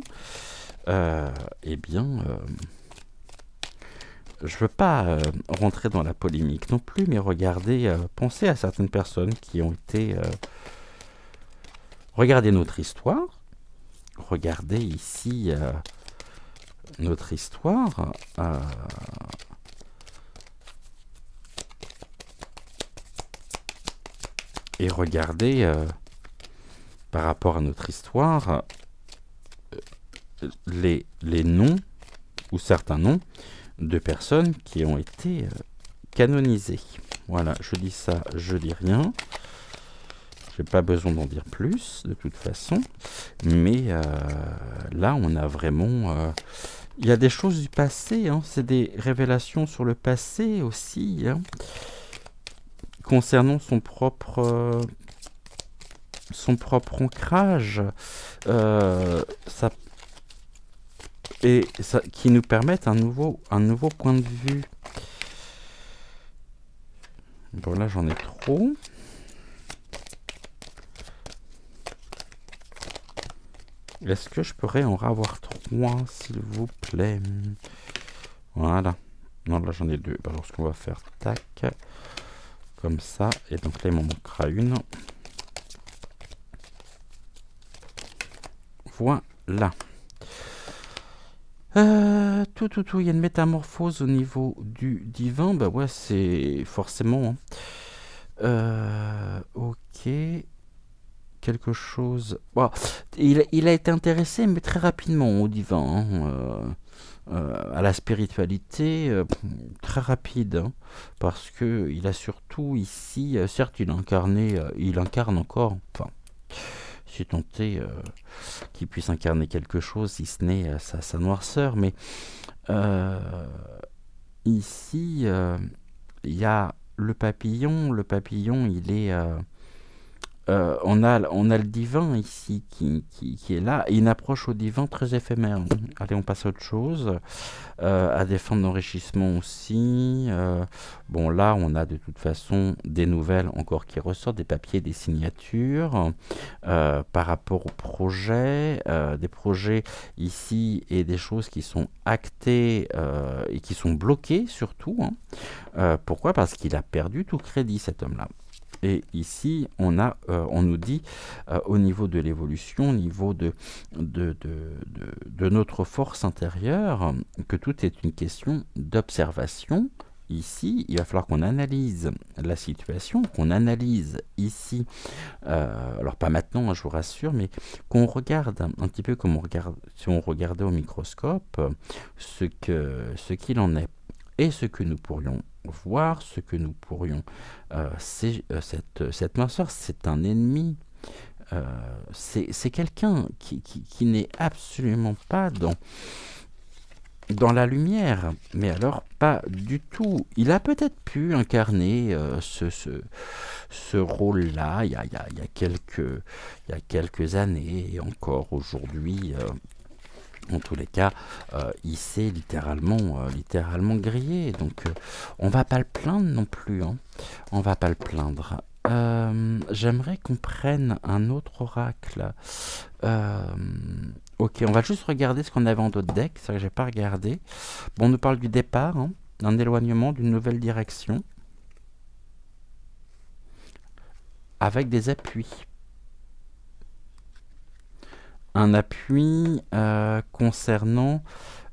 eh bien, je veux pas rentrer dans la polémique non plus, mais regardez, pensez à certaines personnes qui ont été... regardez notre histoire. Regardez ici notre histoire. Et regardez, par rapport à notre histoire, les noms, ou certains noms, de personnes qui ont été canonisées. Voilà, je dis ça, je dis rien. J'ai pas besoin d'en dire plus, de toute façon. Mais là, on a vraiment... il y a des choses du passé, hein, c'est des révélations sur le passé aussi, hein, concernant son propre ancrage, ça, et ça, qui nous permettent un nouveau point de vue. Bon, là, j'en ai trop. Est-ce que je pourrais en avoir 3, s'il vous plaît? Voilà. Non, là, j'en ai 2. Alors, ce qu'on va faire, tac, comme ça. Et donc là, il m'en manquera une. Voilà. Il y a une métamorphose au niveau du divin. Bah ouais, c'est forcément... hein. Ok. Quelque chose... Bon, il a été intéressé, mais très rapidement au divin. Hein. À la spiritualité, très rapide. Hein, parce que il a surtout ici... certes, il incarne encore... Enfin, si tant est qu'il puisse incarner quelque chose, si ce n'est sa noirceur. Mais ici, il y a le papillon. Le papillon, il est... on a le divin ici qui est là, et une approche au divin très éphémère. Allez, on passe à autre chose. À des fins d'enrichissement aussi. Bon, là, on a de toute façon des nouvelles encore qui ressortent, des papiers, des signatures par rapport aux projets, des projets ici et des choses qui sont actées et qui sont bloquées surtout. Hein. Pourquoi? Parce qu'il a perdu tout crédit, cet homme-là. Et ici, on nous dit, au niveau de l'évolution, au niveau de notre force intérieure, que tout est une question d'observation. Ici, il va falloir qu'on analyse la situation, qu'on analyse ici, alors pas maintenant, hein, je vous rassure, mais qu'on regarde un petit peu comme si on regardait au microscope ce qu'il en est et ce que nous pourrions voir, ce que nous pourrions... cette noirceur, c'est un ennemi. C'est quelqu'un qui n'est absolument pas dans la lumière, mais alors pas du tout. Il a peut-être pu incarner ce rôle-là il y a quelques années, et encore aujourd'hui... en tous les cas, il s'est littéralement grillé. Donc, on va pas le plaindre non plus. Hein. On va pas le plaindre. J'aimerais qu'on prenne un autre oracle. Ok, on va juste regarder ce qu'on avait en d'autres decks. C'est vrai que j'ai pas regardé. Bon, on nous parle du départ, hein, d'un éloignement, d'une nouvelle direction. Avec des appuis. Un appui concernant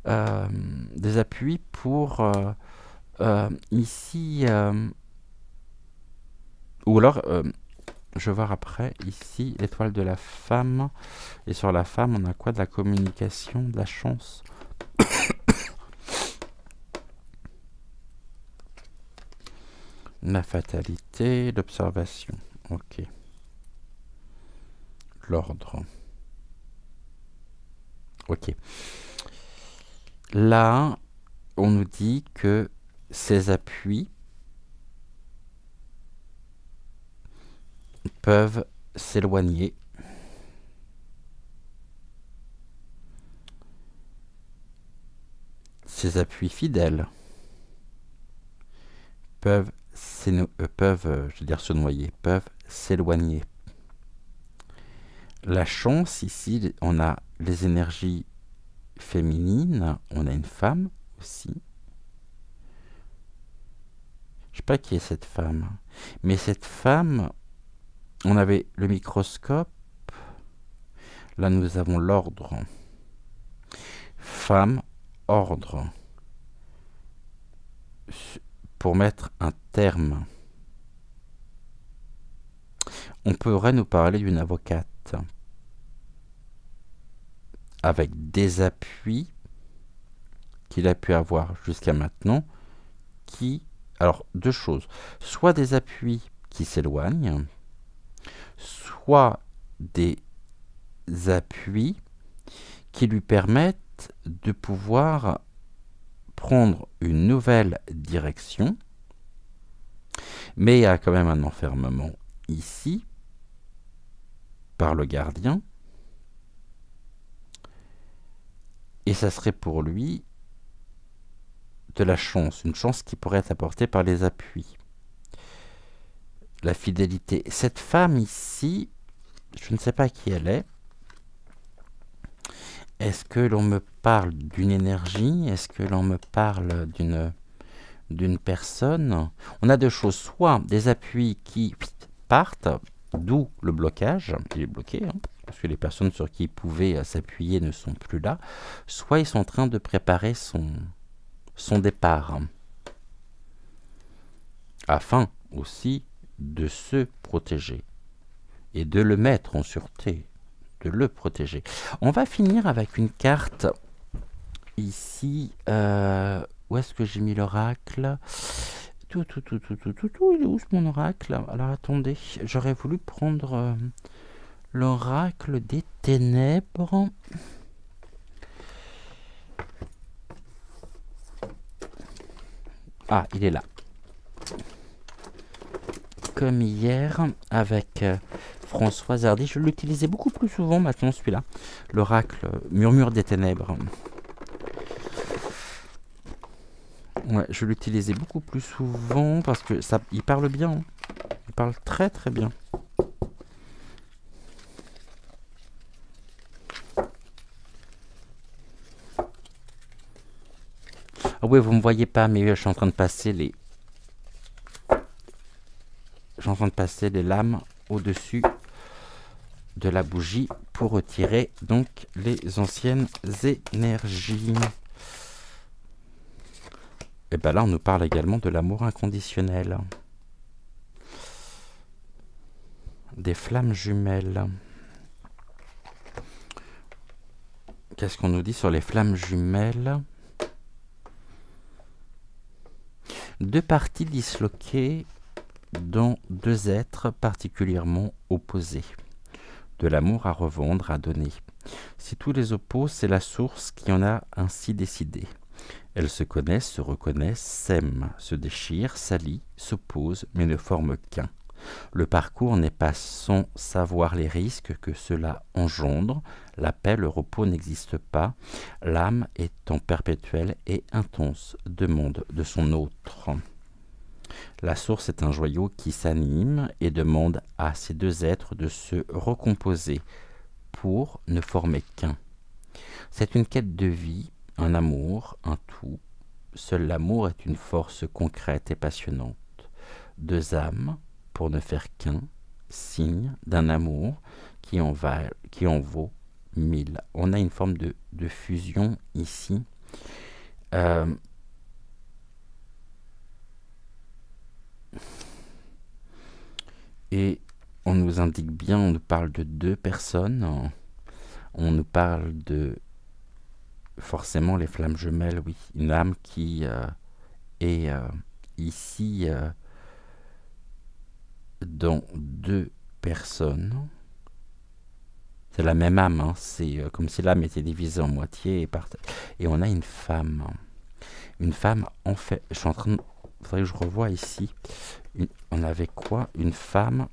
des appuis pour ici ou alors je vais voir après ici l'étoile de la femme, et sur la femme on a quoi? De la communication, de la chance. La fatalité, l'observation. Ok. L'ordre. Ok. Là, on nous dit que ces appuis peuvent s'éloigner. Ces appuis fidèles je veux dire se noyer, peuvent s'éloigner. La chance, ici, on a les énergies féminines, on a une femme aussi. Je ne sais pas qui est cette femme, mais cette femme, on avait le microscope, là nous avons l'ordre. Femme, ordre. Pour mettre un terme. On pourrait nous parler d'une avocate avec des appuis qu'il a pu avoir jusqu'à maintenant qui... Alors, deux choses. Soit des appuis qui s'éloignent, soit des appuis qui lui permettent de pouvoir prendre une nouvelle direction, mais il y a quand même un enfermement ici par le gardien, et ça serait pour lui de la chance, une chance qui pourrait être apportée par les appuis. La fidélité. Cette femme ici, je ne sais pas qui elle est. Est-ce que l'on me parle d'une énergie? Est-ce que l'on me parle d'une personne? On a deux choses, soit des appuis qui partent, d'où le blocage, il est bloqué, hein, parce que les personnes sur qui il pouvait s'appuyer ne sont plus là, soit ils sont en train de préparer son départ, afin aussi de se protéger et de le mettre en sûreté, de le protéger. On va finir avec une carte ici. Où est-ce que j'ai mis l'oracle? Il est où mon oracle? Alors attendez, j'aurais voulu prendre l'oracle des ténèbres. Ah, il est là. Comme hier avec Françoise Hardy. Je l'utilisais beaucoup plus souvent maintenant celui-là. L'oracle Murmure des ténèbres. Ouais, je l'utilisais beaucoup plus souvent parce que ça, il parle bien. Hein. Il parle très très bien. Ah oui, vous me voyez pas, mais je suis en train de passer les... Je suis en train de passer les lames au-dessus de la bougie pour retirer donc les anciennes énergies. Et bien là, on nous parle également de l'amour inconditionnel. Des flammes jumelles. Qu'est-ce qu'on nous dit sur les flammes jumelles? Deux parties disloquées dans deux êtres particulièrement opposés. De l'amour à revendre, à donner. Si tous les opposent, c'est la source qui en a ainsi décidé. Elles se connaissent, se reconnaissent, s'aiment, se déchirent, s'allient, s'opposent, mais ne forment qu'un. Le parcours n'est pas sans savoir les risques que cela engendre. La paix, le repos n'existe pas. L'âme étant perpétuelle et intense demande de son autre. La source est un joyau qui s'anime et demande à ces deux êtres de se recomposer pour ne former qu'un. C'est une quête de vie, un amour, un tout. Seul l'amour est une force concrète et passionnante. Deux âmes, pour ne faire qu'un, signe d'un amour qui en vaut 1000. On a une forme de fusion ici. Et on nous indique bien, on nous parle de deux personnes. On nous parle de forcément les flammes jumelles, oui. Une âme qui est ici dans deux personnes. C'est la même âme, hein. C'est comme si l'âme était divisée en moitié. Et on a une femme. Une femme, en fait, je suis en train de... Il faudrait que je revoie ici. On avait quoi? Une femme.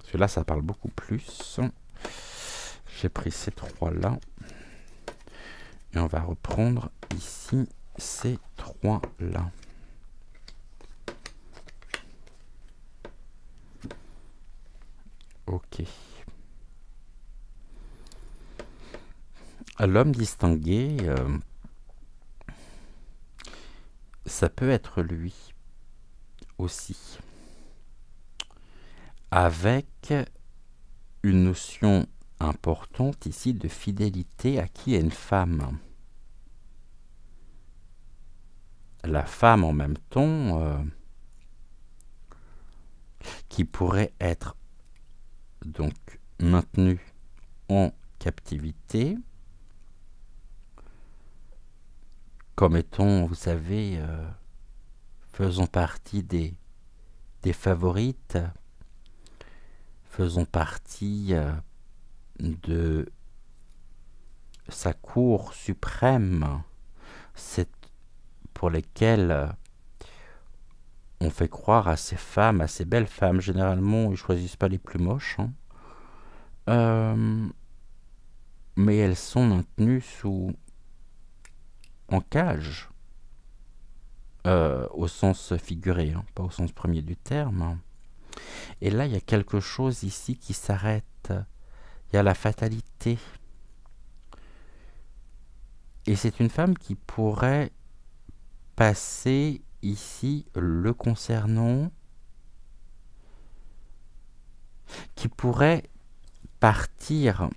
Celui-là, ça parle beaucoup plus. J'ai pris ces trois-là. Et on va reprendre ici ces trois-là. Ok. L'homme distingué, ça peut être lui aussi, avec une notion importante ici de fidélité acquis à une femme. La femme en même temps, qui pourrait être donc maintenue en captivité, comme étant, vous savez, faisant partie des favorites, faisant partie de sa cour suprême, c'est pour lesquelles on fait croire à ces femmes, à ces belles femmes. Généralement, ils ne choisissent pas les plus moches, mais elles sont maintenues en cage, au sens figuré, pas au sens premier du terme. Et là, il y a quelque chose ici qui s'arrête. Il y a la fatalité. Et c'est une femme qui pourrait passer ici le concernant, qui pourrait partir.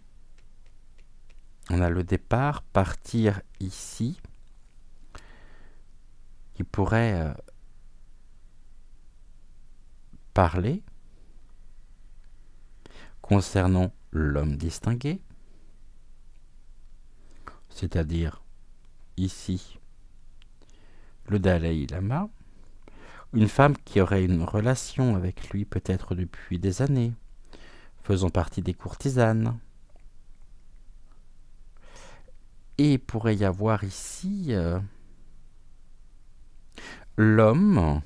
On a le départ, partir ici, qui pourrait parler concernant l'homme distingué, c'est-à-dire ici le Dalai Lama, une femme qui aurait une relation avec lui peut-être depuis des années, faisant partie des courtisanes. Et il pourrait y avoir ici l'homme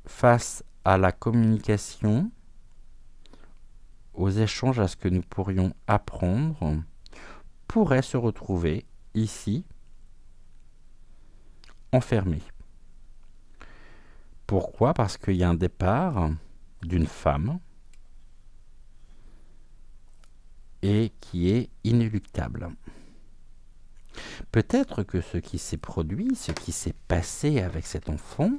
face à la communication, aux échanges, à ce que nous pourrions apprendre, pourrait se retrouver ici, enfermé. Pourquoi? Parce qu'il y a un départ d'une femme et qui est inéluctable. Peut-être que ce qui s'est produit, ce qui s'est passé avec cet enfant,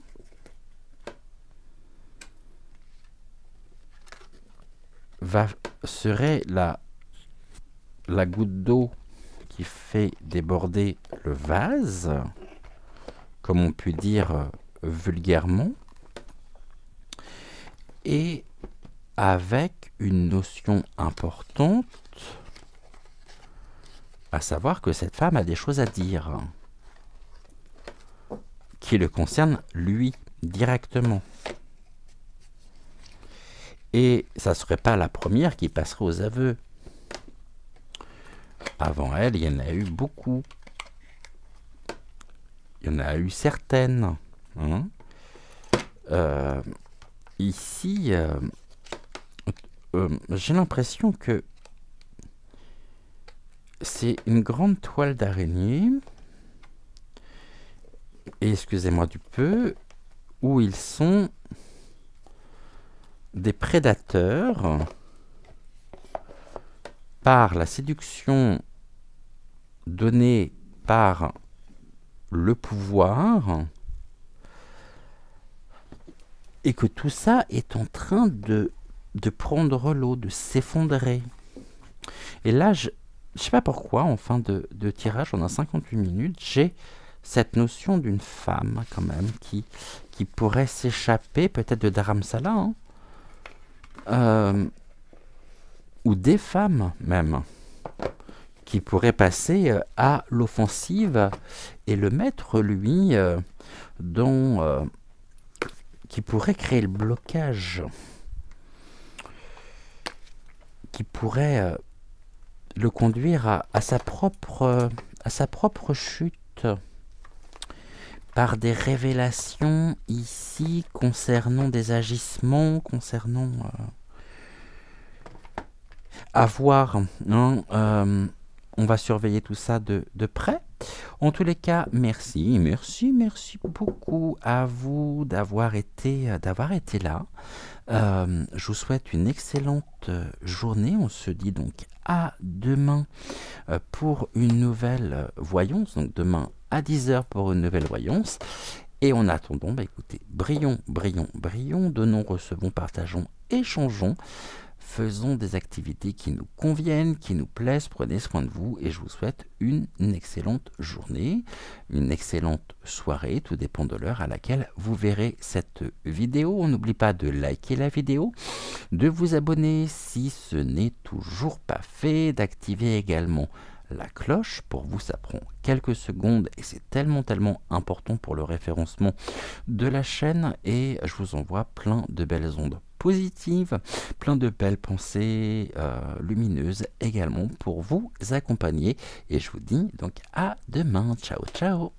serait la goutte d'eau qui fait déborder le vase, comme on peut dire vulgairement, et avec une notion importante, à savoir que cette femme a des choses à dire, qui le concernent lui, directement. Et ça ne serait pas la première qui passerait aux aveux. Avant elle, il y en a eu beaucoup. Il y en a eu certaines. Ici, j'ai l'impression que c'est une grande toile d'araignée, et excusez-moi du peu, où ils sont des prédateurs par la séduction donnée par le pouvoir, et que tout ça est en train de prendre l'eau, de s'effondrer. Et là, je ne sais pas pourquoi, en fin de tirage, on a 58 minutes, j'ai cette notion d'une femme, quand même, qui pourrait s'échapper, peut-être de Dharamsala, ou des femmes, même, qui pourraient passer à l'offensive, et le maître, lui, qui pourrait créer le blocage, qui pourrait le conduire à sa propre chute, par des révélations ici concernant des agissements, concernant à voir. On va surveiller tout ça de près. En tous les cas, merci beaucoup à vous d'avoir été là. Je vous souhaite une excellente journée. On se dit donc à demain pour une nouvelle voyance. Donc demain à 10 h pour une nouvelle voyance. Et en attendant, écoutez, brillons, donnons, recevons, partageons, échangeons. Faisons des activités qui nous conviennent, qui nous plaisent, prenez soin de vous et je vous souhaite une excellente journée, une excellente soirée, tout dépend de l'heure à laquelle vous verrez cette vidéo. On n'oublie pas de liker la vidéo, de vous abonner si ce n'est toujours pas fait, d'activer également la cloche. Pour vous, ça prend quelques secondes et c'est tellement important pour le référencement de la chaîne et je vous envoie plein de belles ondes positives, plein de belles pensées lumineuses également pour vous accompagner et je vous dis donc à demain. Ciao.